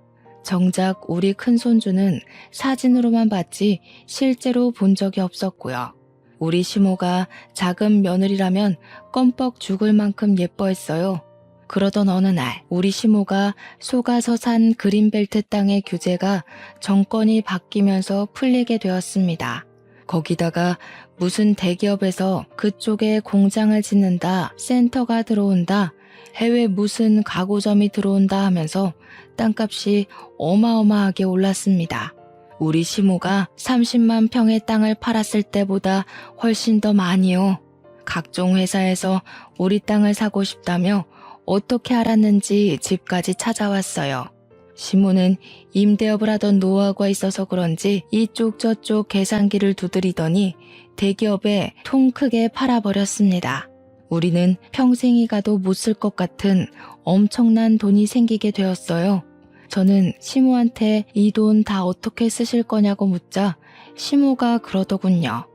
정작 우리 큰손주는 사진으로만 봤지 실제로 본 적이 없었고요. 우리 시모가 작은 며느리라면 껌뻑 죽을 만큼 예뻐했어요. 그러던 어느 날 우리 시모가 속아서 산 그린벨트 땅의 규제가 정권이 바뀌면서 풀리게 되었습니다. 거기다가 무슨 대기업에서 그쪽에 공장을 짓는다, 센터가 들어온다, 해외 무슨 가구점이 들어온다 하면서 땅값이 어마어마하게 올랐습니다. 우리 시모가 30만 평의 땅을 팔았을 때보다 훨씬 더 많이요. 각종 회사에서 우리 땅을 사고 싶다며 어떻게 알았는지 집까지 찾아왔어요. 시모는 임대업을 하던 노하우가 있어서 그런지 이쪽 저쪽 계산기를 두드리더니 대기업에 통 크게 팔아버렸습니다. 우리는 평생이 가도 못 쓸 것 같은 엄청난 돈이 생기게 되었어요. 저는 시모한테 이 돈 다 어떻게 쓰실 거냐고 묻자 시모가 그러더군요.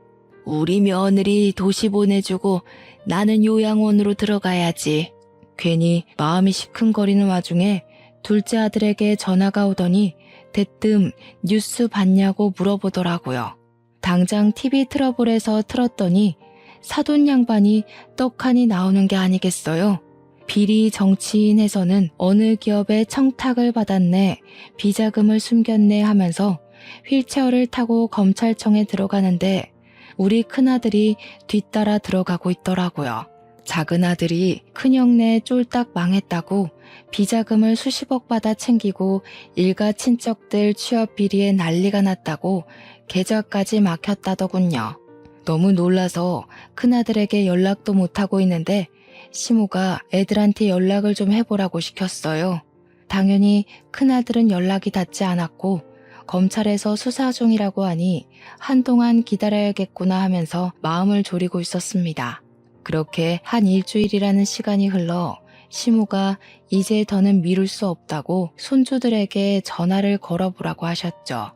우리 며느리 도시 보내주고 나는 요양원으로 들어가야지. 괜히 마음이 시큰거리는 와중에 둘째 아들에게 전화가 오더니 대뜸 뉴스 봤냐고 물어보더라고요. 당장 TV 틀어보래서 틀었더니 사돈 양반이 떡하니 나오는 게 아니겠어요. 비리 정치인에서는 어느 기업에 청탁을 받았네, 비자금을 숨겼네 하면서 휠체어를 타고 검찰청에 들어가는데 우리 큰아들이 뒤따라 들어가고 있더라고요. 작은 아들이 큰형네 쫄딱 망했다고 비자금을 수십억 받아 챙기고 일가 친척들 취업 비리에 난리가 났다고 계좌까지 막혔다더군요. 너무 놀라서 큰아들에게 연락도 못하고 있는데 시모가 애들한테 연락을 좀 해보라고 시켰어요. 당연히 큰아들은 연락이 닿지 않았고 검찰에서 수사 중이라고 하니 한동안 기다려야겠구나 하면서 마음을 졸이고 있었습니다. 그렇게 한 일주일이라는 시간이 흘러 시모가 이제 더는 미룰 수 없다고 손주들에게 전화를 걸어보라고 하셨죠.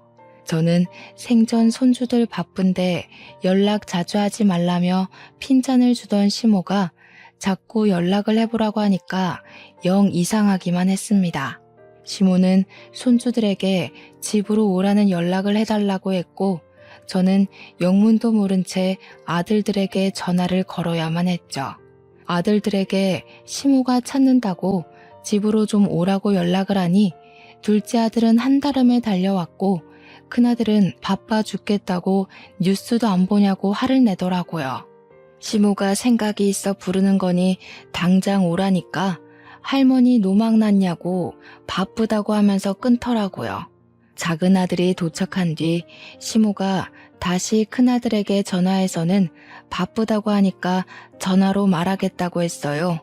저는 생전 손주들 바쁜데 연락 자주 하지 말라며 핀잔을 주던 시모가 자꾸 연락을 해보라고 하니까 영 이상하기만 했습니다. 시모는 손주들에게 집으로 오라는 연락을 해달라고 했고 저는 영문도 모른 채 아들들에게 전화를 걸어야만 했죠. 아들들에게 시모가 찾는다고 집으로 좀 오라고 연락을 하니 둘째 아들은 한달음에 달려왔고 큰아들은 바빠 죽겠다고 뉴스도 안 보냐고 화를 내더라고요. 시모가 생각이 있어 부르는 거니 당장 오라니까 할머니 노망 났냐고 바쁘다고 하면서 끊더라고요. 작은 아들이 도착한 뒤 시모가 다시 큰아들에게 전화해서는 바쁘다고 하니까 전화로 말하겠다고 했어요.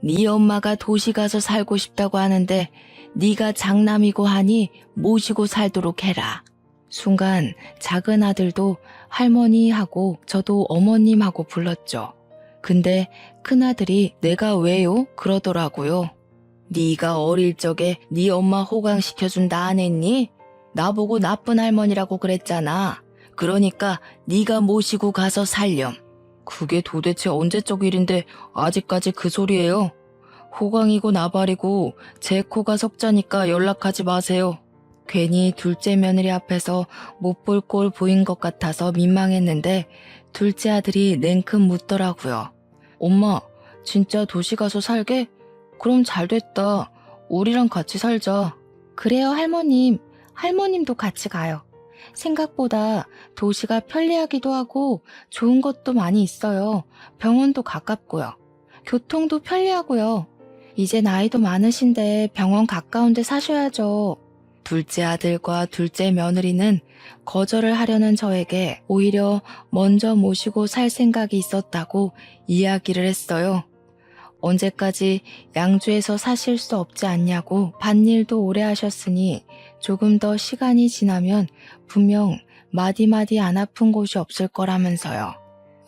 네 엄마가 도시 가서 살고 싶다고 하는데 네가 장남이고 하니 모시고 살도록 해라. 순간 작은 아들도 할머니하고 저도 어머님하고 불렀죠. 근데 큰아들이 내가 왜요? 그러더라고요. 네가 어릴 적에 네 엄마 호강시켜준다 안 했니? 나보고 나쁜 할머니라고 그랬잖아. 그러니까 네가 모시고 가서 살렴. 그게 도대체 언제적 일인데 아직까지 그 소리예요? 호강이고 나발이고 제 코가 석자니까 연락하지 마세요. 괜히 둘째 며느리 앞에서 못 볼 꼴 보인 것 같아서 민망했는데 둘째 아들이 냉큼 묻더라고요. 엄마, 진짜 도시 가서 살게? 그럼 잘 됐다. 우리랑 같이 살자. 그래요, 할머님. 할머님도 같이 가요. 생각보다 도시가 편리하기도 하고 좋은 것도 많이 있어요. 병원도 가깝고요. 교통도 편리하고요. 이제 나이도 많으신데 병원 가까운 데 사셔야죠. 둘째 아들과 둘째 며느리는 거절을 하려는 저에게 오히려 먼저 모시고 살 생각이 있었다고 이야기를 했어요. 언제까지 양주에서 사실 수 없지 않냐고 밭일도 오래 하셨으니 조금 더 시간이 지나면 분명 마디마디 안 아픈 곳이 없을 거라면서요.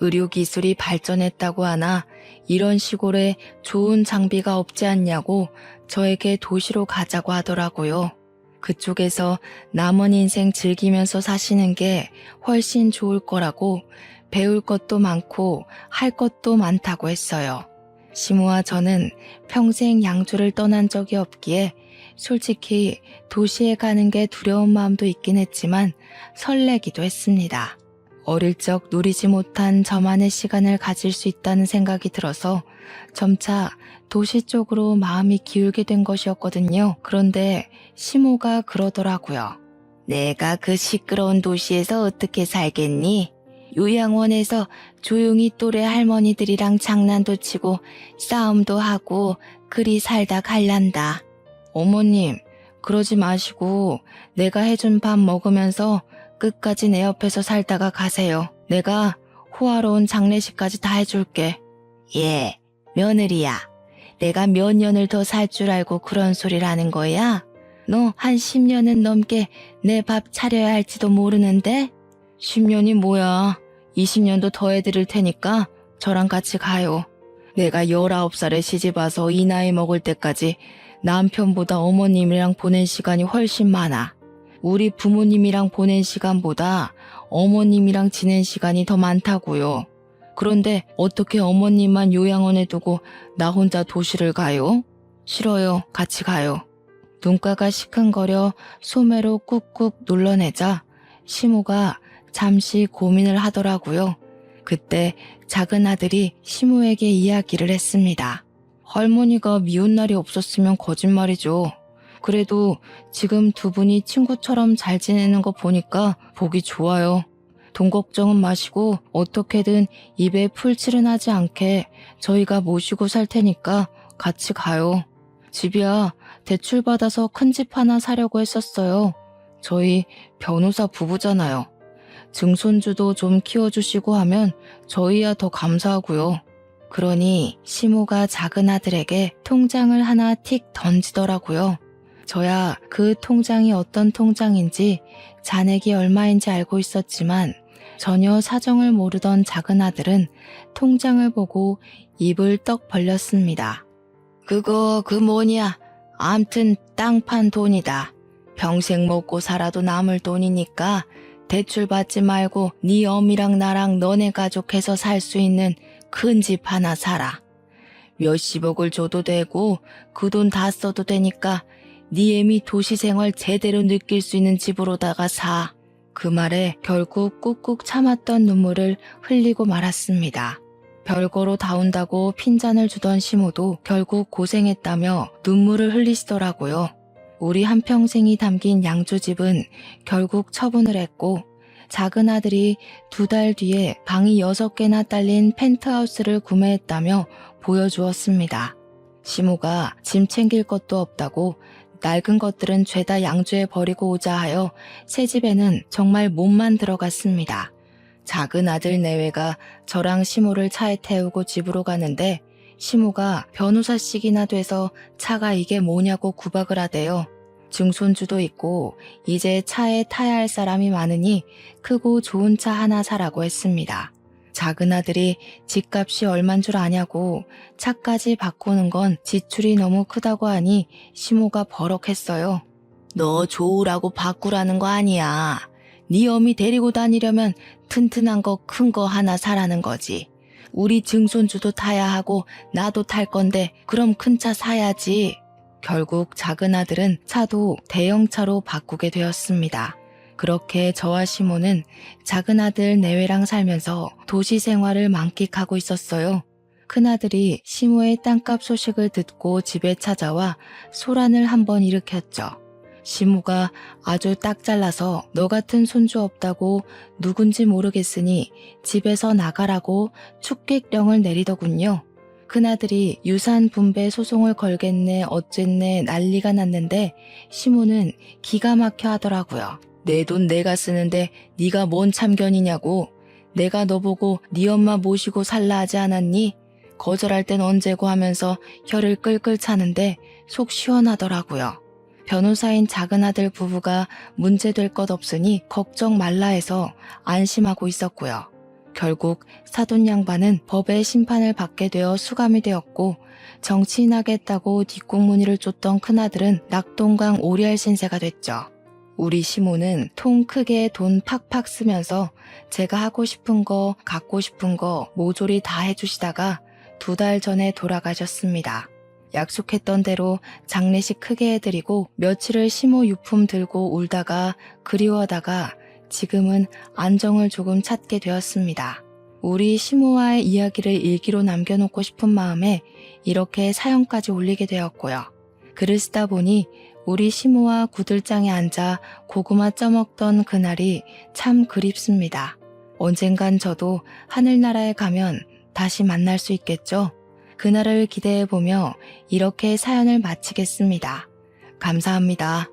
의료기술이 발전했다고 하나 이런 시골에 좋은 장비가 없지 않냐고 저에게 도시로 가자고 하더라고요. 그쪽에서 남은 인생 즐기면서 사시는 게 훨씬 좋을 거라고 배울 것도 많고 할 것도 많다고 했어요. 시모와 저는 평생 양주를 떠난 적이 없기에 솔직히 도시에 가는 게 두려운 마음도 있긴 했지만 설레기도 했습니다. 어릴 적 누리지 못한 저만의 시간을 가질 수 있다는 생각이 들어서 점차 도시 쪽으로 마음이 기울게 된 것이었거든요. 그런데 시모가 그러더라고요. 내가 그 시끄러운 도시에서 어떻게 살겠니? 요양원에서 조용히 또래 할머니들이랑 장난도 치고 싸움도 하고 그리 살다 갈란다. 어머님, 그러지 마시고 내가 해준 밥 먹으면서 끝까지 내 옆에서 살다가 가세요. 내가 호화로운 장례식까지 다 해줄게. 예, 며느리야. 내가 몇 년을 더 살 줄 알고 그런 소리를 하는 거야? 너 한 10년은 넘게 내 밥 차려야 할지도 모르는데? 10년이 뭐야. 20년도 더 해드릴 테니까 저랑 같이 가요. 내가 19살에 시집와서 이 나이 먹을 때까지 남편보다 어머님이랑 보낸 시간이 훨씬 많아. 우리 부모님이랑 보낸 시간보다 어머님이랑 지낸 시간이 더 많다고요. 그런데 어떻게 어머님만 요양원에 두고 나 혼자 도시를 가요? 싫어요. 같이 가요. 눈가가 시큰거려 소매로 꾹꾹 눌러내자 시모가 잠시 고민을 하더라고요. 그때 작은 아들이 시모에게 이야기를 했습니다. 할머니가 미운 날이 없었으면 거짓말이죠. 그래도 지금 두 분이 친구처럼 잘 지내는 거 보니까 보기 좋아요. 돈 걱정은 마시고 어떻게든 입에 풀칠은 하지 않게 저희가 모시고 살 테니까 같이 가요. 집이야 대출 받아서 큰 집 하나 사려고 했었어요. 저희 변호사 부부잖아요. 증손주도 좀 키워주시고 하면 저희야 더 감사하고요. 그러니 시모가 작은 아들에게 통장을 하나 틱 던지더라고요. 저야 그 통장이 어떤 통장인지 잔액이 얼마인지 알고 있었지만 전혀 사정을 모르던 작은 아들은 통장을 보고 입을 떡 벌렸습니다. 그거 그 뭐냐? 암튼 땅 판 돈이다. 평생 먹고 살아도 남을 돈이니까 대출 받지 말고 네 어미랑 나랑 너네 가족해서 살 수 있는 큰 집 하나 사라. 몇십억을 줘도 되고 그 돈 다 써도 되니까 네 애미 도시생활 제대로 느낄 수 있는 집으로다가 사. 그 말에 결국 꾹꾹 참았던 눈물을 흘리고 말았습니다. 별거로 다운다고 핀잔을 주던 시모도 결국 고생했다며 눈물을 흘리시더라고요. 우리 한평생이 담긴 양조집은 결국 처분을 했고 작은 아들이 2달 뒤에 방이 6개나 딸린 펜트하우스를 구매했다며 보여주었습니다. 시모가 짐 챙길 것도 없다고 낡은 것들은 죄다 양주에 버리고 오자 하여 새 집에는 정말 몸만 들어갔습니다. 작은 아들 내외가 저랑 시모를 차에 태우고 집으로 가는데 시모가 변호사씩이나 돼서 차가 이게 뭐냐고 구박을 하대요. 증손주도 있고 이제 차에 타야 할 사람이 많으니 크고 좋은 차 하나 사라고 했습니다. 작은 아들이 집값이 얼만 줄 아냐고 차까지 바꾸는 건 지출이 너무 크다고 하니 시모가 버럭했어요. 너 좋으라고 바꾸라는 거 아니야. 네 어미 데리고 다니려면 튼튼한 거 큰 거 하나 사라는 거지. 우리 증손주도 타야 하고 나도 탈 건데 그럼 큰 차 사야지. 결국 작은 아들은 차도 대형차로 바꾸게 되었습니다. 그렇게 저와 시모는 작은 아들 내외랑 살면서 도시 생활을 만끽하고 있었어요. 큰아들이 시모의 땅값 소식을 듣고 집에 찾아와 소란을 한번 일으켰죠. 시모가 아주 딱 잘라서 너 같은 손주 없다고 누군지 모르겠으니 집에서 나가라고 축객령을 내리더군요. 큰아들이 유산 분배 소송을 걸겠네 어쨌네 난리가 났는데 시모는 기가 막혀 하더라고요. 내 돈 내가 쓰는데 네가 뭔 참견이냐고. 내가 너 보고 네 엄마 모시고 살라 하지 않았니? 거절할 땐 언제고 하면서 혀를 끌끌 차는데 속 시원하더라고요. 변호사인 작은 아들 부부가 문제될 것 없으니 걱정 말라 해서 안심하고 있었고요. 결국 사돈 양반은 법의 심판을 받게 되어 수감이 되었고 정치인하겠다고 뒷공무니를 쫓던 큰아들은 낙동강 오리알 신세가 됐죠. 우리 시모는 통 크게 돈 팍팍 쓰면서 제가 하고 싶은 거 갖고 싶은 거 모조리 다 해주시다가 2달 전에 돌아가셨습니다. 약속했던 대로 장례식 크게 해드리고 며칠을 시모 유품 들고 울다가 그리워하다가 지금은 안정을 조금 찾게 되었습니다. 우리 시모와의 이야기를 일기로 남겨놓고 싶은 마음에 이렇게 사연까지 올리게 되었고요. 글을 쓰다 보니 우리 시모와 구들장에 앉아 고구마 쪄먹던 그날이 참 그립습니다. 언젠간 저도 하늘나라에 가면 다시 만날 수 있겠죠? 그날을 기대해보며 이렇게 사연을 마치겠습니다. 감사합니다.